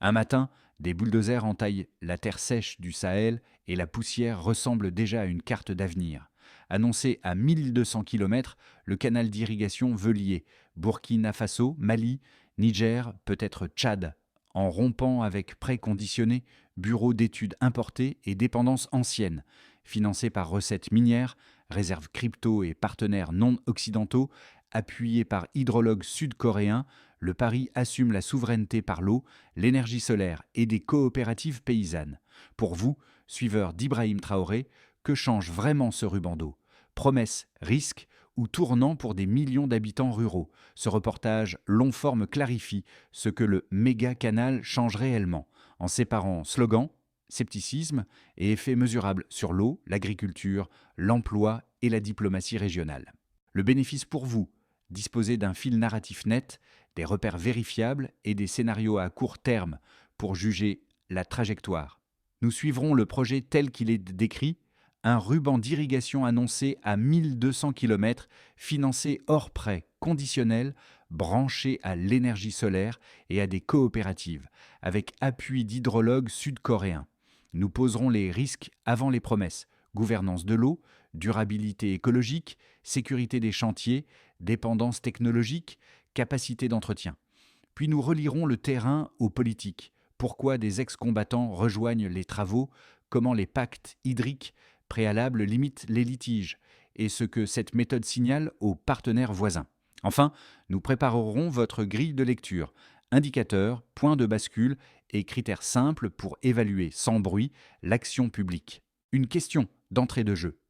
Un matin, des bulldozers entaillent la terre sèche du Sahel et la poussière ressemble déjà à une carte d'avenir. Annoncé à 1200 km, le canal d'irrigation veut lier Burkina Faso, Mali, Niger, peut-être Tchad, en rompant avec prêts conditionnés, bureaux d'études importés et dépendances anciennes. Financé par recettes minières, réserves crypto et partenaires non occidentaux, appuyé par hydrologues sud-coréens, le Paris assume la souveraineté par l'eau, l'énergie solaire et des coopératives paysannes. Pour vous, suiveurs d'Ibrahim Traoré, que change vraiment ce ruban d'eau? Promesse, risque ou tournant pour des millions d'habitants ruraux? Ce reportage long forme clarifie ce que le méga canal change réellement, en séparant slogan, scepticisme et effets mesurables sur l'eau, l'agriculture, l'emploi et la diplomatie régionale. Le bénéfice pour vous: disposer d'un fil narratif net, des repères vérifiables et des scénarios à court terme pour juger la trajectoire. Nous suivrons le projet tel qu'il est décrit, un ruban d'irrigation annoncé à 1200 km, financé hors prêt, conditionnel, branché à l'énergie solaire et à des coopératives, avec appui d'hydrologues sud-coréens. Nous poserons les risques avant les promesses: gouvernance de l'eau, durabilité écologique, sécurité des chantiers, dépendance technologique, capacité d'entretien. Puis nous relierons le terrain aux politiques. Pourquoi des ex-combattants rejoignent les travaux, comment les pactes hydriques préalables limitent les litiges, et ce que cette méthode signale aux partenaires voisins. Enfin, nous préparerons votre grille de lecture, indicateurs, points de bascule et critères simples pour évaluer sans bruit l'action publique. Une question d'entrée de jeu.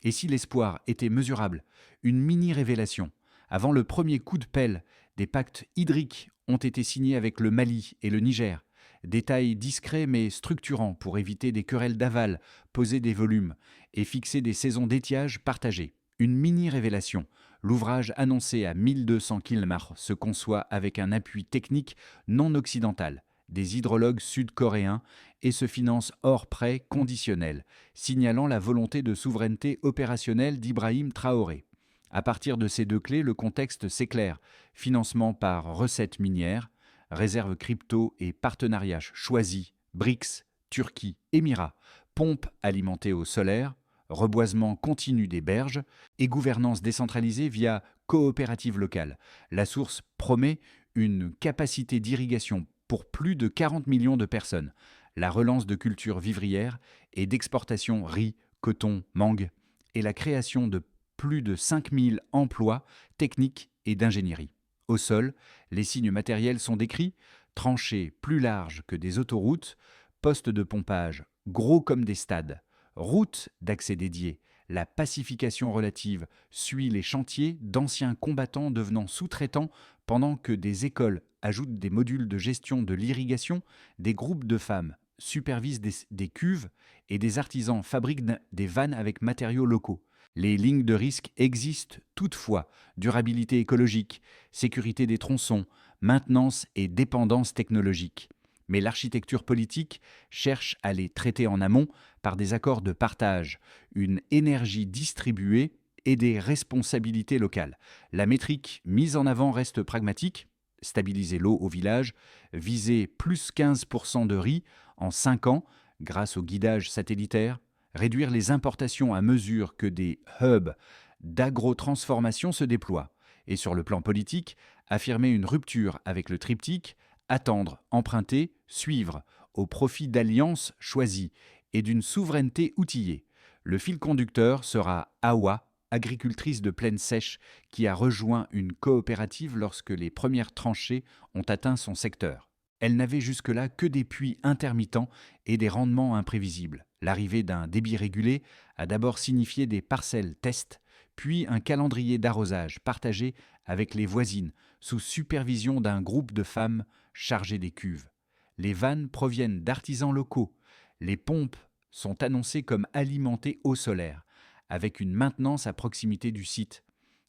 Et si l'espoir était mesurable? Une mini-révélation. Avant le premier coup de pelle, des pactes hydriques ont été signés avec le Mali et le Niger. Détails discrets mais structurants pour éviter des querelles d'aval, poser des volumes et fixer des saisons d'étiage partagées. Une mini-révélation. L'ouvrage annoncé à 1200 km se conçoit avec un appui technique non occidental, des hydrologues sud-coréens, et se finance hors prêt conditionnel, signalant la volonté de souveraineté opérationnelle d'Ibrahim Traoré. À partir de ces deux clés, le contexte s'éclaire: financement par recettes minières, réserves crypto et partenariats choisis, BRICS, Turquie, Émirats, pompes alimentées au solaire, reboisement continu des berges et gouvernance décentralisée via coopératives locales. La source promet une capacité d'irrigation pour plus de 40 millions de personnes, la relance de cultures vivrières et d'exportation riz, coton, mangue, et la création de plus de 5000 emplois techniques et d'ingénierie. Au sol, les signes matériels sont décrits: tranchées plus larges que des autoroutes, postes de pompage gros comme des stades, routes d'accès dédiées. La pacification relative suit les chantiers d'anciens combattants devenant sous-traitants, pendant que des écoles ajoutent des modules de gestion de l'irrigation, des groupes de femmes supervisent des cuves et des artisans fabriquent des vannes avec matériaux locaux. Les lignes de risque existent toutefois: durabilité écologique, sécurité des tronçons, maintenance et dépendance technologique. Mais l'architecture politique cherche à les traiter en amont par des accords de partage, une énergie distribuée et des responsabilités locales. La métrique mise en avant reste pragmatique: stabiliser l'eau au village, viser plus 15% de riz en 5 ans grâce au guidage satellitaire, réduire les importations à mesure que des hubs d'agrotransformation se déploient. Et sur le plan politique, affirmer une rupture avec le triptyque attendre, emprunter, suivre, au profit d'alliances choisies et d'une souveraineté outillée. Le fil conducteur sera Awa, agricultrice de plaine sèche, qui a rejoint une coopérative lorsque les premières tranchées ont atteint son secteur. Elle n'avait jusque-là que des puits intermittents et des rendements imprévisibles. L'arrivée d'un débit régulé a d'abord signifié des parcelles test, puis un calendrier d'arrosage partagé avec les voisines, sous supervision d'un groupe de femmes chargées des cuves. Les vannes proviennent d'artisans locaux. Les pompes sont annoncées comme alimentées au solaire, avec une maintenance à proximité du site.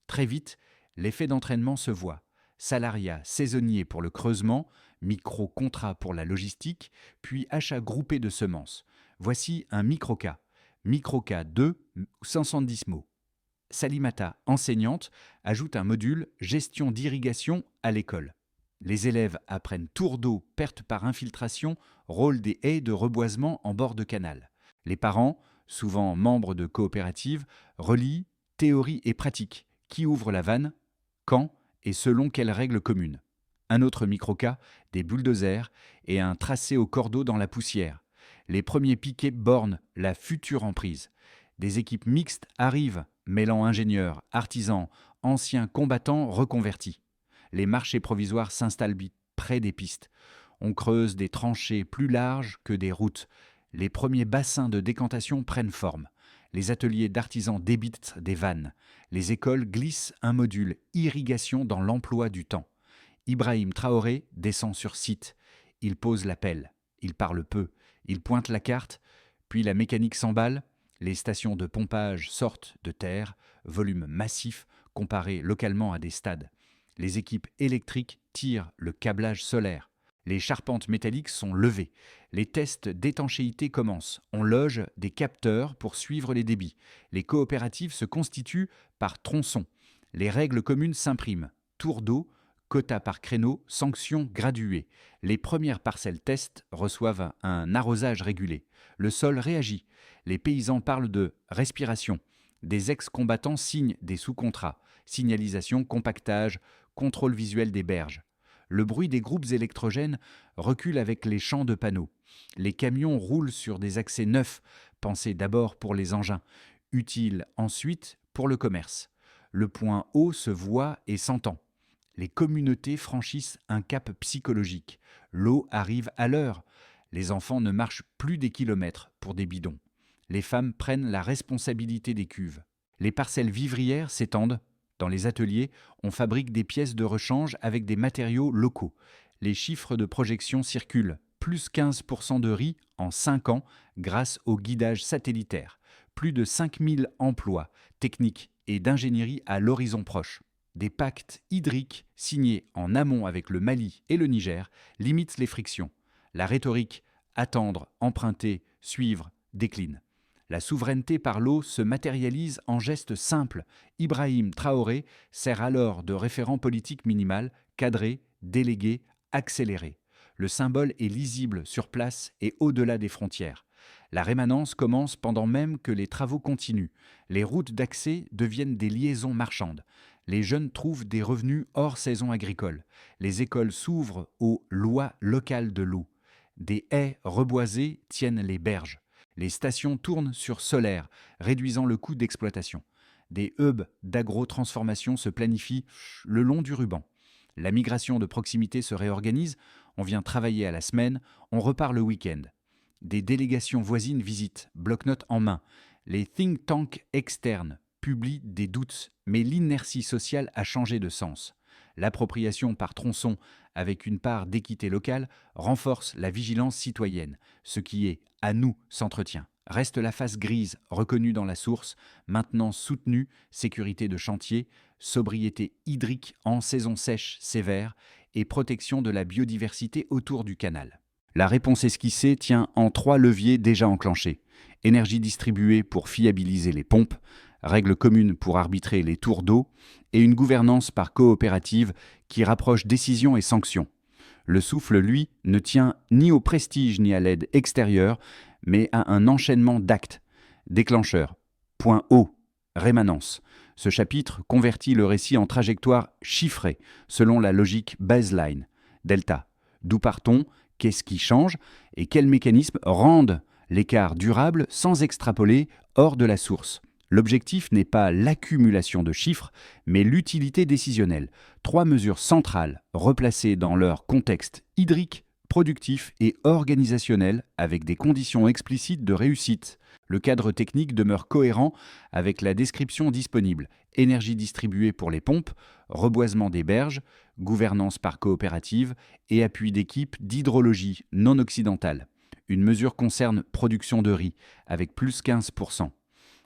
Très vite, l'effet d'entraînement se voit: salariat saisonnier pour le creusement, micro-contrat pour la logistique, puis achat groupé de semences. Voici un micro-cas. Micro-cas 2, 510 mots. Salimata, enseignante, ajoute un module gestion d'irrigation à l'école. Les élèves apprennent tours d'eau, perte par infiltration, rôle des haies de reboisement en bord de canal. Les parents, souvent membres de coopératives, relient théorie et pratique. Qui ouvre la vanne, quand et selon quelles règles communes. Un autre microcas, des bulldozers et un tracé au cordeau dans la poussière. Les premiers piquets bornent la future emprise. Des équipes mixtes arrivent, mêlant ingénieurs, artisans, anciens combattants reconvertis. Les marchés provisoires s'installent près des pistes. On creuse des tranchées plus larges que des routes. Les premiers bassins de décantation prennent forme. Les ateliers d'artisans débitent des vannes. Les écoles glissent un module irrigation dans l'emploi du temps. Ibrahim Traoré descend sur site. Il pose la pelle. Il parle peu. Il pointe la carte. Puis la mécanique s'emballe. Les stations de pompage sortent de terre. Volume massif comparé localement à des stades. Les équipes électriques tirent le câblage solaire. Les charpentes métalliques sont levées. Les tests d'étanchéité commencent. On loge des capteurs pour suivre les débits. Les coopératives se constituent par tronçons. Les règles communes s'impriment. Tour d'eau, quota par créneau, sanctions graduées. Les premières parcelles test reçoivent un arrosage régulé. Le sol réagit. Les paysans parlent de respiration. Des ex-combattants signent des sous-contrats. Signalisation, compactage, contrôle visuel des berges. Le bruit des groupes électrogènes recule avec les champs de panneaux. Les camions roulent sur des accès neufs, pensés d'abord pour les engins, utiles ensuite pour le commerce. Le point haut se voit et s'entend. Les communautés franchissent un cap psychologique. L'eau arrive à l'heure. Les enfants ne marchent plus des kilomètres pour des bidons. Les femmes prennent la responsabilité des cuves. Les parcelles vivrières s'étendent. Dans les ateliers, on fabrique des pièces de rechange avec des matériaux locaux. Les chiffres de projection circulent. Plus 15% de riz en 5 ans grâce au guidage satellitaire. Plus de 5000 emplois techniques et d'ingénierie à l'horizon proche. Des pactes hydriques signés en amont avec le Mali et le Niger limitent les frictions. La rhétorique « attendre, emprunter, suivre » décline. La souveraineté par l'eau se matérialise en gestes simples. Ibrahim Traoré sert alors de référent politique minimal, cadré, délégué, accéléré. Le symbole est lisible sur place et au-delà des frontières. La rémanence commence pendant même que les travaux continuent. Les routes d'accès deviennent des liaisons marchandes. Les jeunes trouvent des revenus hors saison agricole. Les écoles s'ouvrent aux lois locales de l'eau. Des haies reboisées tiennent les berges. Les stations tournent sur solaire, réduisant le coût d'exploitation. Des hubs d'agro-transformation se planifient le long du ruban. La migration de proximité se réorganise, on vient travailler à la semaine, on repart le week-end. Des délégations voisines visitent, bloc-notes en main. Les think tanks externes publient des doutes, mais l'inertie sociale a changé de sens. L'appropriation par tronçon, avec une part d'équité locale, renforce la vigilance citoyenne. Ce qui est « à nous » s'entretient. Reste la face grise, reconnue dans la source, maintenant soutenue, sécurité de chantier, sobriété hydrique en saison sèche sévère et protection de la biodiversité autour du canal. La réponse esquissée tient en 3 leviers déjà enclenchés. Énergie distribuée pour fiabiliser les pompes, règles communes pour arbitrer les tours d'eau et une gouvernance par coopérative qui rapproche décisions et sanctions. Le souffle, lui, ne tient ni au prestige ni à l'aide extérieure, mais à un enchaînement d'actes. Déclencheur, point haut, rémanence. Ce chapitre convertit le récit en trajectoire chiffrée, selon la logique baseline. Delta, d'où partons, qu'est-ce qui change et quels mécanismes rendent l'écart durable sans extrapoler hors de la source. L'objectif n'est pas l'accumulation de chiffres, mais l'utilité décisionnelle. 3 mesures centrales replacées dans leur contexte hydrique, productif et organisationnel avec des conditions explicites de réussite. Le cadre technique demeure cohérent avec la description disponible. Énergie distribuée pour les pompes, reboisement des berges, gouvernance par coopérative et appui d'équipe d'hydrologie non occidentale. Une mesure concerne production de riz, avec plus 15%.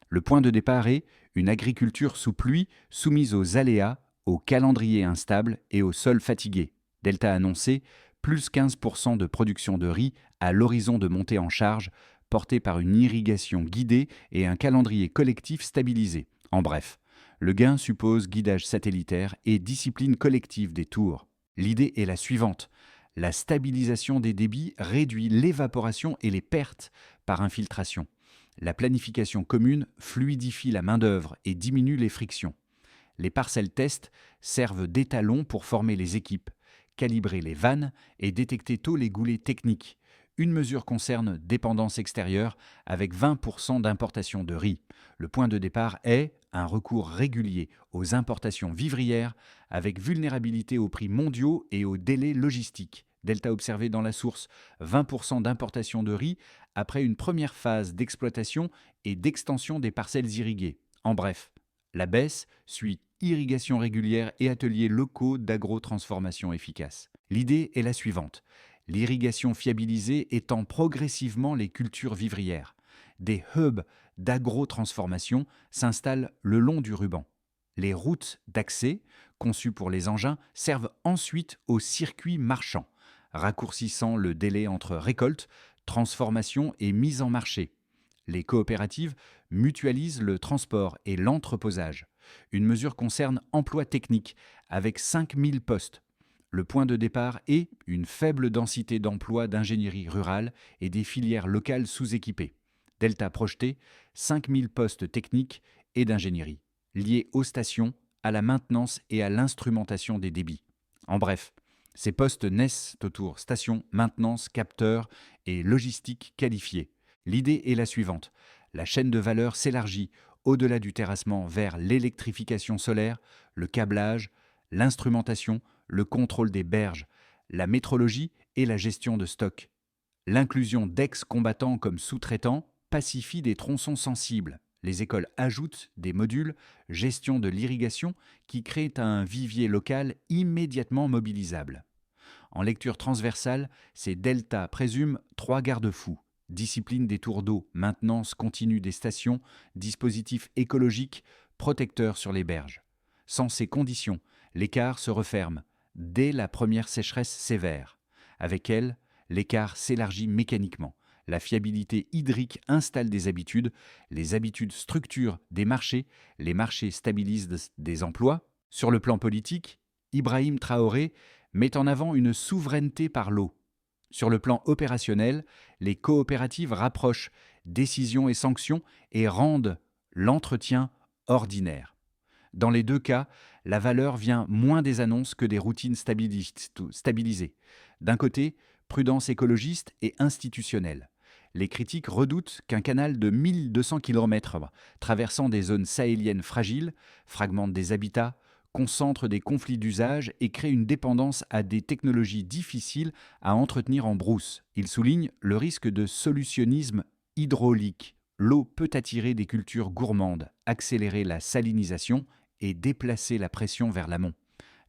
Le point de départ est une agriculture sous pluie soumise aux aléas, au calendrier instable et au sol fatigué. Delta annoncé, plus 15% de production de riz à l'horizon de montée en charge, portée par une irrigation guidée et un calendrier collectif stabilisé. En bref, le gain suppose guidage satellitaire et discipline collective des tours. L'idée est la suivante. La stabilisation des débits réduit l'évaporation et les pertes par infiltration. La planification commune fluidifie la main-d'œuvre et diminue les frictions. Les parcelles tests servent d'étalons pour former les équipes, calibrer les vannes et détecter tôt les goulets techniques. Une mesure concerne dépendance extérieure avec 20% d'importation de riz. Le point de départ est un recours régulier aux importations vivrières avec vulnérabilité aux prix mondiaux et aux délais logistiques. Delta observé dans la source, 20% d'importation de riz après une première phase d'exploitation et d'extension des parcelles irriguées. En bref, la baisse suit irrigation régulière et ateliers locaux d'agrotransformation efficaces. L'idée est la suivante. L'irrigation fiabilisée étend progressivement les cultures vivrières. Des hubs d'agrotransformation s'installent le long du ruban. Les routes d'accès, conçues pour les engins, servent ensuite aux circuits marchands, raccourcissant le délai entre récolte, transformation et mise en marché. Les coopératives mutualisent le transport et l'entreposage. Une mesure concerne emploi technique, avec 5000 postes. Le point de départ est une faible densité d'emplois d'ingénierie rurale et des filières locales sous-équipées. Delta projeté, 5000 postes techniques et d'ingénierie, liés aux stations, à la maintenance et à l'instrumentation des débits. En bref, ces postes naissent autour stations, maintenance, capteurs et logistique qualifiée. L'idée est la suivante. La chaîne de valeur s'élargit au-delà du terrassement vers l'électrification solaire, le câblage, l'instrumentation, le contrôle des berges, la métrologie et la gestion de stock. L'inclusion d'ex-combattants comme sous-traitants pacifie des tronçons sensibles. Les écoles ajoutent des modules gestion de l'irrigation qui créent un vivier local immédiatement mobilisable. En lecture transversale, ces deltas présument 3 garde-fous. Discipline des tours d'eau, maintenance continue des stations, dispositifs écologiques, protecteurs sur les berges. Sans ces conditions, l'écart se referme dès la première sécheresse sévère. Avec elle, l'écart s'élargit mécaniquement. La fiabilité hydrique installe des habitudes, les habitudes structurent des marchés, les marchés stabilisent des emplois. Sur le plan politique, Ibrahim Traoré met en avant une souveraineté par l'eau. Sur le plan opérationnel, les coopératives rapprochent décisions et sanctions et rendent l'entretien ordinaire. Dans les deux cas, la valeur vient moins des annonces que des routines stabilisées. D'un côté, prudence écologiste et institutionnelle. Les critiques redoutent qu'un canal de 1200 km traversant des zones sahéliennes fragiles fragmente des habitats, concentre des conflits d'usage et crée une dépendance à des technologies difficiles à entretenir en brousse. Il souligne le risque de solutionnisme hydraulique. L'eau peut attirer des cultures gourmandes, accélérer la salinisation et déplacer la pression vers l'amont.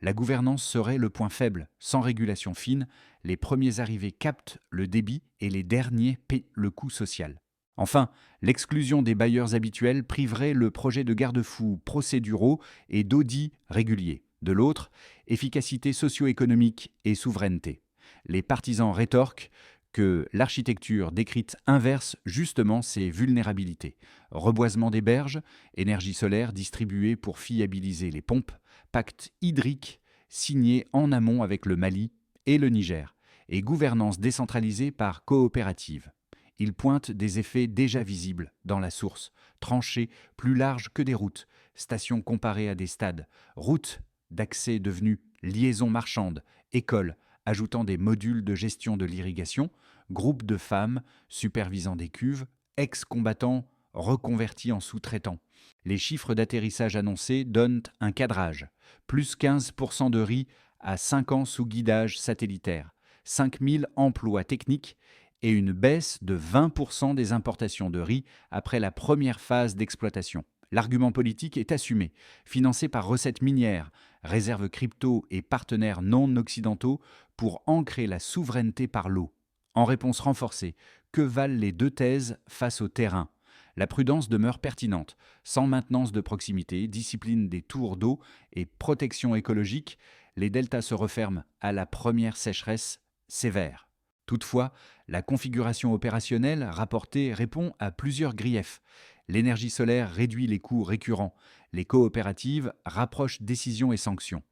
La gouvernance serait le point faible. Sans régulation fine, les premiers arrivés captent le débit et les derniers paient le coût social. Enfin, l'exclusion des bailleurs habituels priverait le projet de garde-fous procéduraux et d'audits réguliers. De l'autre, efficacité socio-économique et souveraineté. Les partisans rétorquent que l'architecture décrite inverse justement ces vulnérabilités. Reboisement des berges, énergie solaire distribuée pour fiabiliser les pompes, pacte hydrique signé en amont avec le Mali et le Niger, et gouvernance décentralisée par coopérative. Il pointe des effets déjà visibles dans la source, tranchées plus larges que des routes, stations comparées à des stades, routes d'accès devenues liaisons marchandes, écoles, ajoutant des modules de gestion de l'irrigation, groupes de femmes supervisant des cuves, ex-combattants reconvertis en sous-traitants. Les chiffres d'atterrissage annoncés donnent un cadrage. Plus 15% de riz à 5 ans sous guidage satellitaire, 5000 emplois techniques et une baisse de 20% des importations de riz après la première phase d'exploitation. L'argument politique est assumé, financé par recettes minières, réserves crypto et partenaires non occidentaux pour ancrer la souveraineté par l'eau. En réponse renforcée, que valent les deux thèses face au terrain ? La prudence demeure pertinente. Sans maintenance de proximité, discipline des tours d'eau et protection écologique, les deltas se referment à la première sécheresse sévère. Toutefois, la configuration opérationnelle rapportée répond à plusieurs griefs. L'énergie solaire réduit les coûts récurrents. Les coopératives rapprochent décisions et sanctions.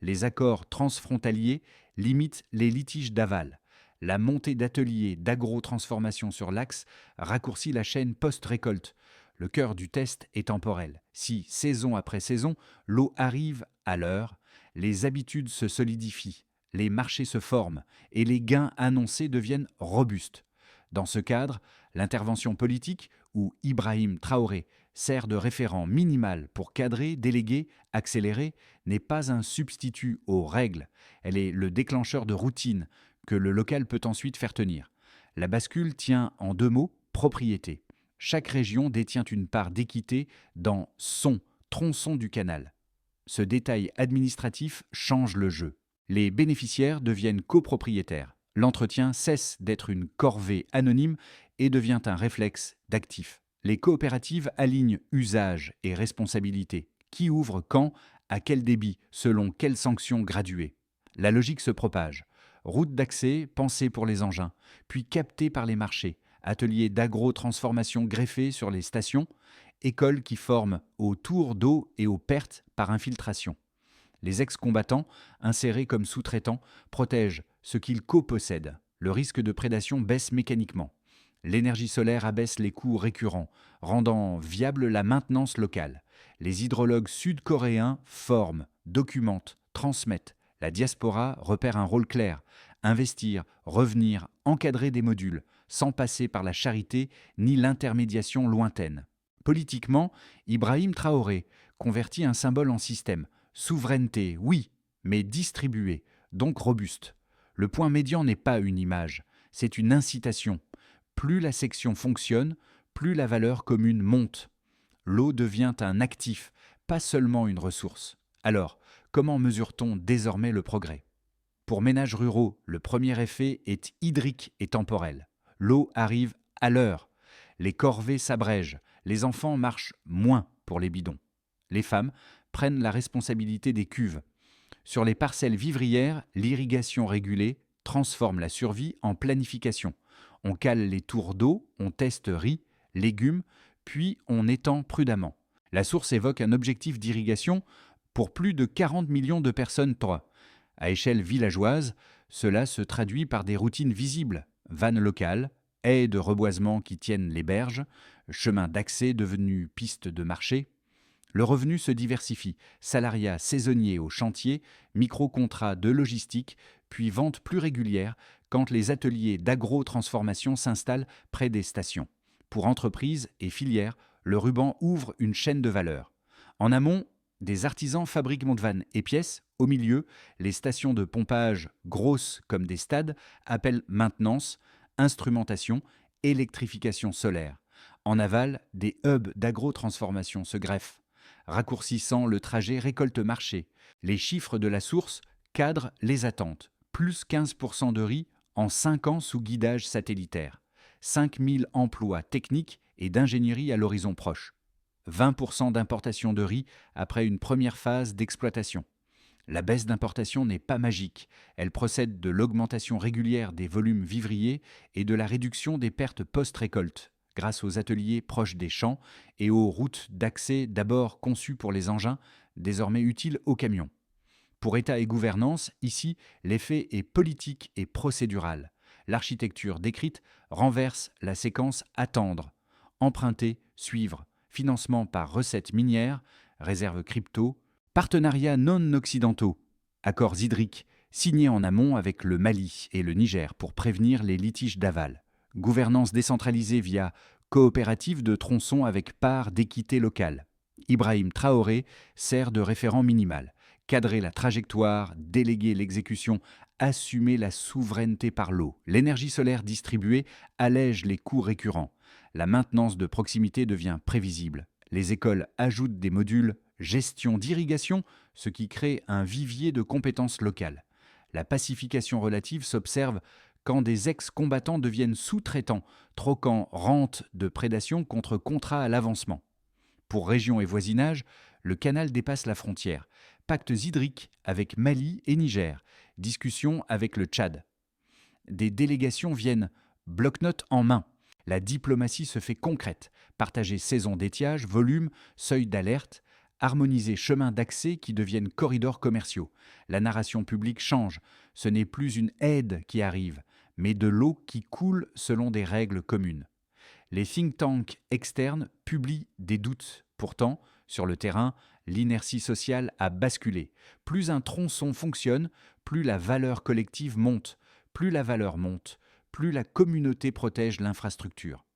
Les accords transfrontaliers limitent les litiges d'aval. La montée d'ateliers d'agro-transformation sur l'axe raccourcit la chaîne post-récolte. Le cœur du test est temporel. Si, saison après saison, l'eau arrive à l'heure, les habitudes se solidifient, les marchés se forment et les gains annoncés deviennent robustes. Dans ce cadre, l'intervention politique, où Ibrahim Traoré sert de référent minimal pour cadrer, déléguer, accélérer, n'est pas un substitut aux règles. Elle est le déclencheur de routine que le local peut ensuite faire tenir. La bascule tient en 2 mots, propriété. Chaque région détient une part d'équité dans son tronçon du canal. Ce détail administratif change le jeu. Les bénéficiaires deviennent copropriétaires. L'entretien cesse d'être une corvée anonyme et devient un réflexe d'actif. Les coopératives alignent usage et responsabilité. Qui ouvre quand, à quel débit, selon quelles sanctions graduées. La logique se propage. Route d'accès pensée pour les engins, puis captée par les marchés. Ateliers d'agro-transformation greffés sur les stations. Écoles qui forment aux tours d'eau et aux pertes par infiltration. Les ex-combattants, insérés comme sous-traitants, protègent ce qu'ils copossèdent. Le risque de prédation baisse mécaniquement. L'énergie solaire abaisse les coûts récurrents, rendant viable la maintenance locale. Les hydrologues sud-coréens forment, documentent, transmettent. La diaspora repère un rôle clair. Investir, revenir, encadrer des modules, sans passer par la charité ni l'intermédiation lointaine. Politiquement, Ibrahim Traoré convertit un symbole en système. Souveraineté, oui, mais distribuée, donc robuste. Le point médian n'est pas une image, c'est une incitation. Plus la section fonctionne, plus la valeur commune monte. L'eau devient un actif, pas seulement une ressource. Alors, comment mesure-t-on désormais le progrès ? Pour ménages ruraux, le premier effet est hydrique et temporel. L'eau arrive à l'heure. Les corvées s'abrègent. Les enfants marchent moins pour les bidons. Les femmes prennent la responsabilité des cuves. Sur les parcelles vivrières, l'irrigation régulée transforme la survie en planification. On cale les tours d'eau, on teste riz, légumes, puis on étend prudemment. La source évoque un objectif d'irrigation pour plus de 40 millions de personnes. À échelle villageoise, cela se traduit par des routines visibles, vannes locales, haies de reboisement qui tiennent les berges, chemins d'accès devenus pistes de marché. Le revenu se diversifie, salariat saisonnier au chantier, micro-contrats de logistique, puis vente plus régulière quand les ateliers d'agro-transformation s'installent près des stations. Pour entreprises et filières, le ruban ouvre une chaîne de valeur. En amont, des artisans fabriquent monte-vannes et pièces. Au milieu, les stations de pompage, grosses comme des stades, appellent maintenance, instrumentation, électrification solaire. En aval, des hubs d'agro-transformation se greffent, raccourcissant le trajet récolte-marché. Les chiffres de la source cadrent les attentes. Plus 15% de riz en 5 ans sous guidage satellitaire. 5000 emplois techniques et d'ingénierie à l'horizon proche. 20% d'importation de riz après une première phase d'exploitation. La baisse d'importation n'est pas magique. Elle procède de l'augmentation régulière des volumes vivriers et de la réduction des pertes post-récolte, grâce aux ateliers proches des champs et aux routes d'accès d'abord conçues pour les engins, désormais utiles aux camions. Pour État et gouvernance, ici, l'effet est politique et procédural. L'architecture décrite renverse la séquence attendre, emprunter, suivre, financement par recettes minières, réserves crypto, partenariats non occidentaux, accords hydriques signés en amont avec le Mali et le Niger pour prévenir les litiges d'aval, gouvernance décentralisée via coopérative de tronçons avec part d'équité locale. Ibrahim Traoré sert de référent minimal. Cadrer la trajectoire, déléguer l'exécution, assumer la souveraineté par l'eau. L'énergie solaire distribuée allège les coûts récurrents. La maintenance de proximité devient prévisible. Les écoles ajoutent des modules gestion d'irrigation, ce qui crée un vivier de compétences locales. La pacification relative s'observe quand des ex-combattants deviennent sous-traitants, troquant rente de prédation contre contrat à l'avancement. Pour région et voisinage, le canal dépasse la frontière. Pactes hydriques avec Mali et Niger. Discussions avec le Tchad. Des délégations viennent, bloc-notes en main. La diplomatie se fait concrète. Partager saison d'étiage, volume, seuil d'alerte. harmoniser chemins d'accès qui deviennent corridors commerciaux. La narration publique change. Ce n'est plus une aide qui arrive, mais de l'eau qui coule selon des règles communes. Les think tanks externes publient des doutes. Pourtant, sur le terrain, l'inertie sociale a basculé. Plus un tronçon fonctionne, plus la valeur collective monte. Plus la valeur monte, plus la communauté protège l'infrastructure.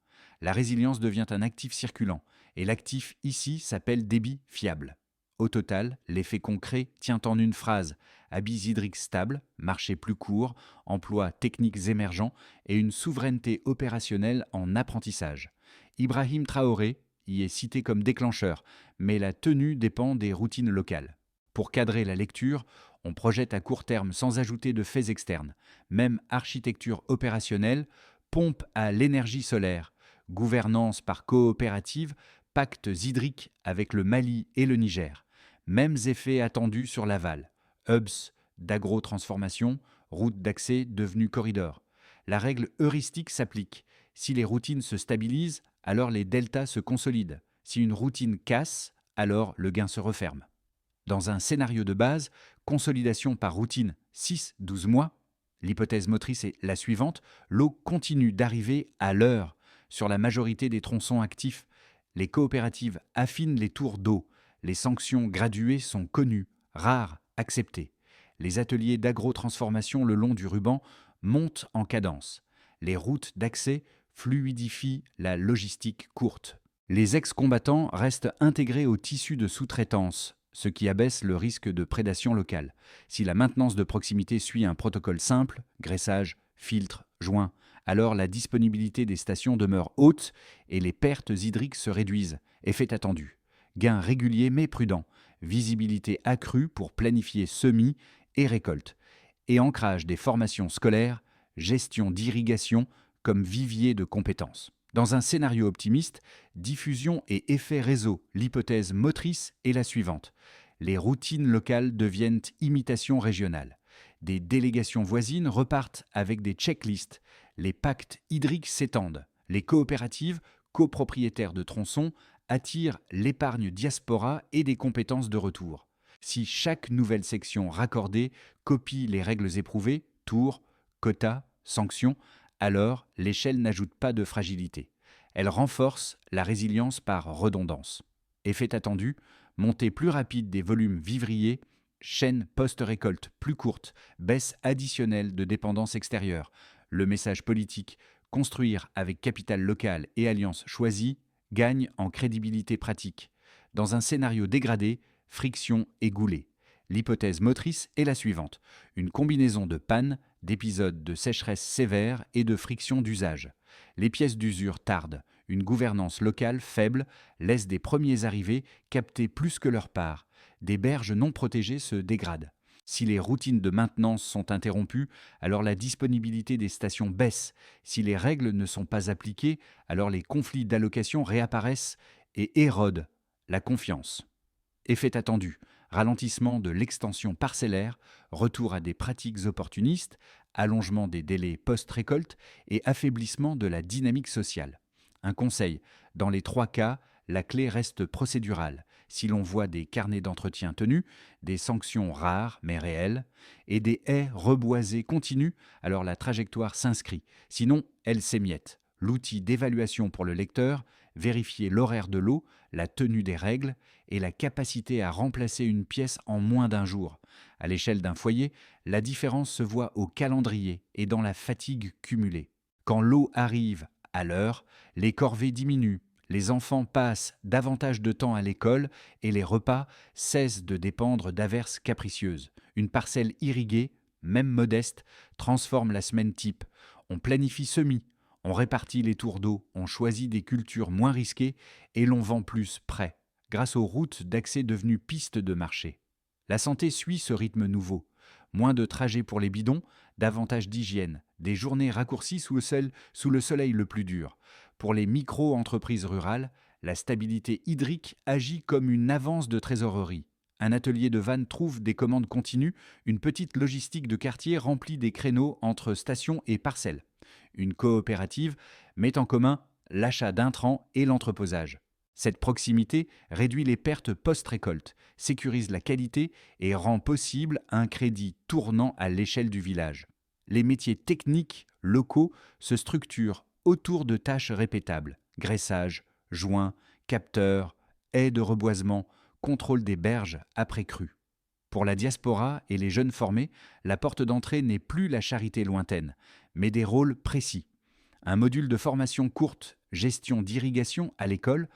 La résilience devient un actif circulant, et l'actif ici s'appelle débit fiable. Au total, l'effet concret tient en une phrase: habits hydriques stables, marché plus court, emplois techniques émergents et une souveraineté opérationnelle en apprentissage. Ibrahim Traoré y est cité comme déclencheur, mais la tenue dépend des routines locales. Pour cadrer la lecture, on projette à court terme sans ajouter de faits externes. Même architecture opérationnelle, pompe à l'énergie solaire, gouvernance par coopérative, pactes hydriques avec le Mali et le Niger. Mêmes effets attendus sur l'aval. Hubs d'agro-transformation, routes d'accès devenues corridors. La règle heuristique s'applique. Si les routines se stabilisent, alors les deltas se consolident. Si une routine casse, alors le gain se referme. Dans un scénario de base, consolidation par routine 6-12 mois, l'hypothèse motrice est la suivante: l'eau continue d'arriver à l'heure sur la majorité des tronçons actifs. Les coopératives affinent les tours d'eau. Les sanctions graduées sont connues, rares, acceptées. Les ateliers d'agro-transformation le long du ruban montent en cadence. Les routes d'accès fluidifient la logistique courte. Les ex-combattants restent intégrés au tissu de sous-traitance, ce qui abaisse le risque de prédation locale. Si la maintenance de proximité suit un protocole simple, graissage, filtre, joint, alors la disponibilité des stations demeure haute et les pertes hydriques se réduisent. Effet attendu. Gain régulier mais prudent. Visibilité accrue pour planifier semis et récoltes. Et ancrage des formations scolaires, gestion d'irrigation comme vivier de compétences. Dans un scénario optimiste, diffusion et effet réseau, l'hypothèse motrice est la suivante. Les routines locales deviennent imitations régionales. Des délégations voisines repartent avec des checklists. Les pactes hydriques s'étendent. Les coopératives, copropriétaires de tronçons, attirent l'épargne diaspora et des compétences de retour. Si chaque nouvelle section raccordée copie les règles éprouvées, tours, quotas, sanctions, alors l'échelle n'ajoute pas de fragilité. Elle renforce la résilience par redondance. Effet attendu, montée plus rapide des volumes vivriers, chaîne post-récolte plus courte, baisse additionnelle de dépendance extérieure. Le message politique, construire avec capital local et alliance choisie, gagne en crédibilité pratique. Dans un scénario dégradé, friction et goulet. L'hypothèse motrice est la suivante: une combinaison de panne, d'épisodes de sécheresse sévère et de friction d'usage. Les pièces d'usure tardent, une gouvernance locale faible laisse des premiers arrivés capter plus que leur part. Des berges non protégées se dégradent. Si les routines de maintenance sont interrompues, alors la disponibilité des stations baisse. Si les règles ne sont pas appliquées, alors les conflits d'allocation réapparaissent et érodent la confiance. Effet attendu, ralentissement de l'extension parcellaire, retour à des pratiques opportunistes, allongement des délais post-récolte et affaiblissement de la dynamique sociale. Un conseil, dans les 3 cas, la clé reste procédurale. Si l'on voit des carnets d'entretien tenus, des sanctions rares mais réelles, et des haies reboisées continues, alors la trajectoire s'inscrit. Sinon, elle s'émiette. L'outil d'évaluation pour le lecteur, vérifier l'horaire de l'eau, la tenue des règles et la capacité à remplacer une pièce en moins d'un jour. À l'échelle d'un foyer, la différence se voit au calendrier et dans la fatigue cumulée. Quand l'eau arrive à l'heure, les corvées diminuent, les enfants passent davantage de temps à l'école et les repas cessent de dépendre d'averses capricieuses. Une parcelle irriguée, même modeste, transforme la semaine type. On planifie semis, on répartit les tours d'eau, on choisit des cultures moins risquées et l'on vend plus près, grâce aux routes d'accès devenues pistes de marché. La santé suit ce rythme nouveau. Moins de trajets pour les bidons, davantage d'hygiène, des journées raccourcies sous le soleil le plus dur. Pour les micro-entreprises rurales, la stabilité hydrique agit comme une avance de trésorerie. Un atelier de vannes trouve des commandes continues, une petite logistique de quartier remplit des créneaux entre stations et parcelles. Une coopérative met en commun l'achat d'intrants et l'entreposage. Cette proximité réduit les pertes post-récolte, sécurise la qualité et rend possible un crédit tournant à l'échelle du village. Les métiers techniques locaux se structurent autour de tâches répétables: graissage, joint, capteur, haies de reboisement, contrôle des berges après crue. Pour la diaspora et les jeunes formés, la porte d'entrée n'est plus la charité lointaine, mais des rôles précis. Un module de formation courte, gestion d'irrigation à l'école,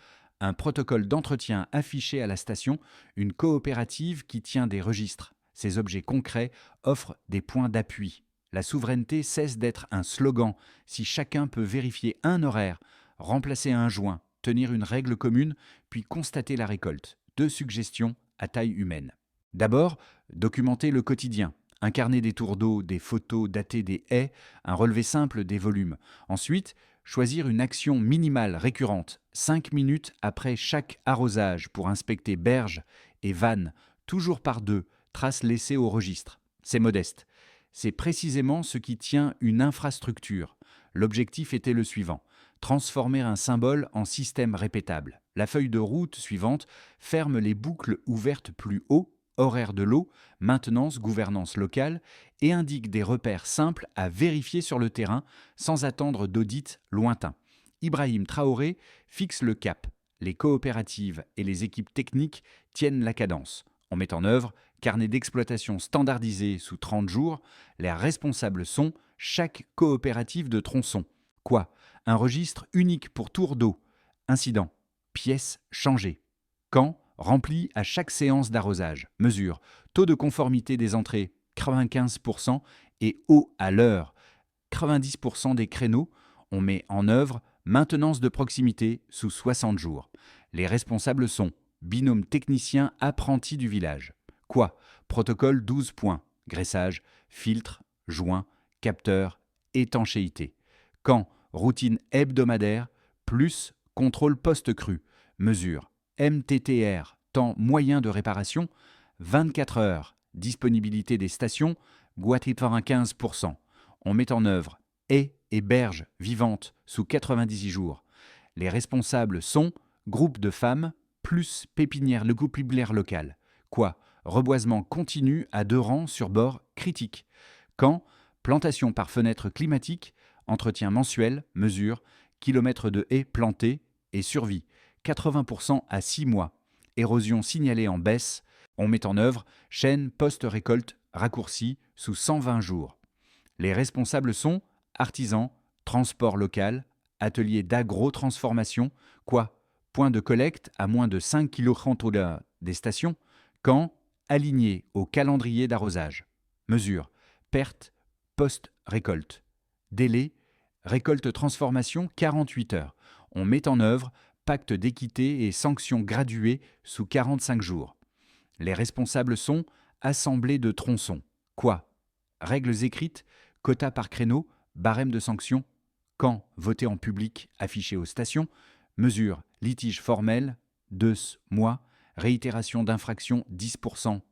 un protocole d'entretien affiché à la station, une coopérative qui tient des registres. Ces objets concrets offrent des points d'appui. La souveraineté cesse d'être un slogan si chacun peut vérifier un horaire, remplacer un joint, tenir une règle commune, puis constater la récolte. 2 suggestions à taille humaine. D'abord, documenter le quotidien. Un carnet des tours d'eau, des photos datées des haies, un relevé simple des volumes. Ensuite, choisir une action minimale récurrente, 5 minutes après chaque arrosage pour inspecter berges et vannes, toujours par 2, traces laissées au registre. C'est modeste. C'est précisément ce qui tient une infrastructure. L'objectif était le suivant: transformer un symbole en système répétable. La feuille de route suivante ferme les boucles ouvertes plus haut, horaire de l'eau, maintenance, gouvernance locale, et indique des repères simples à vérifier sur le terrain sans attendre d'audit lointain. Ibrahim Traoré fixe le cap. Les coopératives et les équipes techniques tiennent la cadence. On met en œuvre carnet d'exploitation standardisé sous 30 jours. Les responsables sont chaque coopérative de tronçon. Quoi? Un registre unique pour tour d'eau. Incident. Pièces changées. Quand? Rempli à chaque séance d'arrosage. Mesure. Taux de conformité des entrées, 95%, et eau à l'heure, 90% des créneaux. On met en œuvre maintenance de proximité sous 60 jours. Les responsables sont binôme technicien apprenti du village. Quoi? Protocole 12 points. Graissage, filtre, joint, capteur, étanchéité. Quand? Routine hebdomadaire, plus contrôle post-cru. Mesure. MTTR, temps moyen de réparation, 24 heures. Disponibilité des stations, 95%. On met en œuvre haies et berges vivantes sous 98 jours. Les responsables sont groupe de femmes plus pépinière le groupe pépinière local. Quoi? Reboisement continu à 2 rangs sur bord critique. Quand? Plantation par fenêtre climatique, entretien mensuel, mesure, kilomètres de haies plantées et survie. 80% à 6 mois. Érosion signalée en baisse. On met en œuvre chaîne post-récolte raccourcie sous 120 jours. Les responsables sont artisans, transport local, atelier d'agro-transformation. Quoi? Point de collecte à moins de 5 km des stations. Quand? Aligné au calendrier d'arrosage. Mesure. Perte post-récolte. Délai. Récolte-transformation 48 heures. On met en œuvre pacte d'équité et sanctions graduées sous 45 jours. Les responsables sont assemblée de tronçons. Quoi? Règles écrites, quotas par créneau, barème de sanctions. Quand? Voté en public, affiché aux stations. Mesure. Litige formel, 2 mois. Réitération d'infraction, 10%.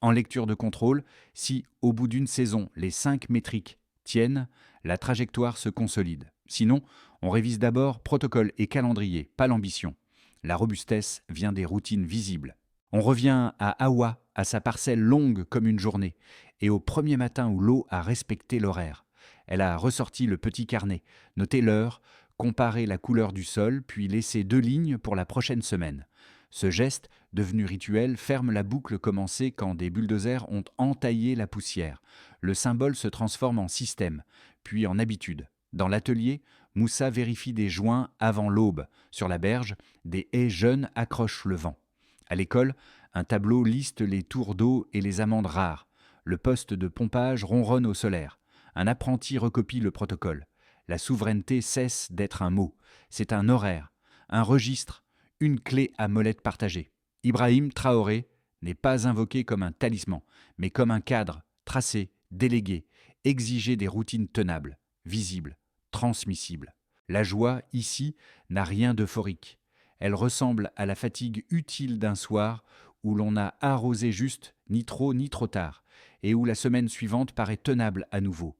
En lecture de contrôle, si au bout d'une saison, les 5 métriques tiennent, la trajectoire se consolide. Sinon, on révise d'abord protocole et calendrier, pas l'ambition. La robustesse vient des routines visibles. On revient à Awa, à sa parcelle longue comme une journée, et au premier matin où l'eau a respecté l'horaire. Elle a ressorti le petit carnet, noté l'heure, comparé la couleur du sol, puis laissé 2 lignes pour la prochaine semaine. Ce geste, devenu rituel, ferme la boucle commencée quand des bulldozers ont entaillé la poussière. Le symbole se transforme en système, puis en habitude. Dans l'atelier, Moussa vérifie des joints avant l'aube. Sur la berge, des haies jeunes accrochent le vent. À l'école, un tableau liste les tours d'eau et les amendes rares. Le poste de pompage ronronne au solaire. Un apprenti recopie le protocole. La souveraineté cesse d'être un mot. C'est un horaire, un registre, une clé à molette partagée. Ibrahim Traoré n'est pas invoqué comme un talisman, mais comme un cadre, tracé, délégué, exigé des routines tenables, visibles, transmissibles. La joie, ici, n'a rien d'euphorique. Elle ressemble à la fatigue utile d'un soir où l'on a arrosé juste, ni trop tard, et où la semaine suivante paraît tenable à nouveau.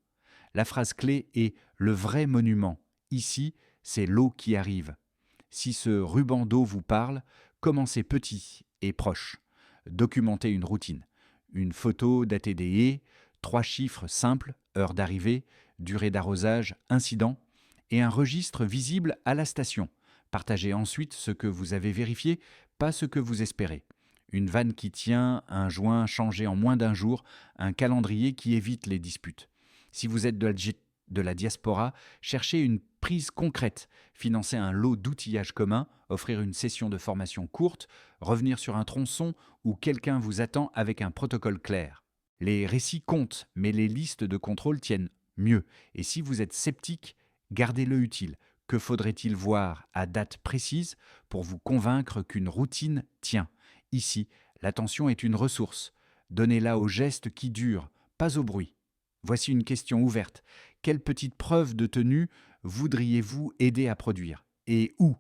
La phrase clé est « le vrai monument ». Ici, c'est l'eau qui arrive. Si ce ruban d'eau vous parle, commencez petit et proche. Documentez une routine. Une photo datée des haies, 3 chiffres simples, heure d'arrivée, durée d'arrosage, incident, et un registre visible à la station. Partagez ensuite ce que vous avez vérifié, pas ce que vous espérez. Une vanne qui tient, un joint changé en moins d'un jour, un calendrier qui évite les disputes. Si vous êtes de la diaspora, cherchez une prise concrète, financer un lot d'outillage commun, offrir une session de formation courte, revenir sur un tronçon où quelqu'un vous attend avec un protocole clair. Les récits comptent, mais les listes de contrôle tiennent mieux. Et si vous êtes sceptique, gardez-le utile. Que faudrait-il voir à date précise pour vous convaincre qu'une routine tient? Ici, l'attention est une ressource. Donnez-la aux gestes qui durent, pas au bruit. Voici une question ouverte. Quelle petite preuve de tenue voudriez-vous aider à produire? Et où?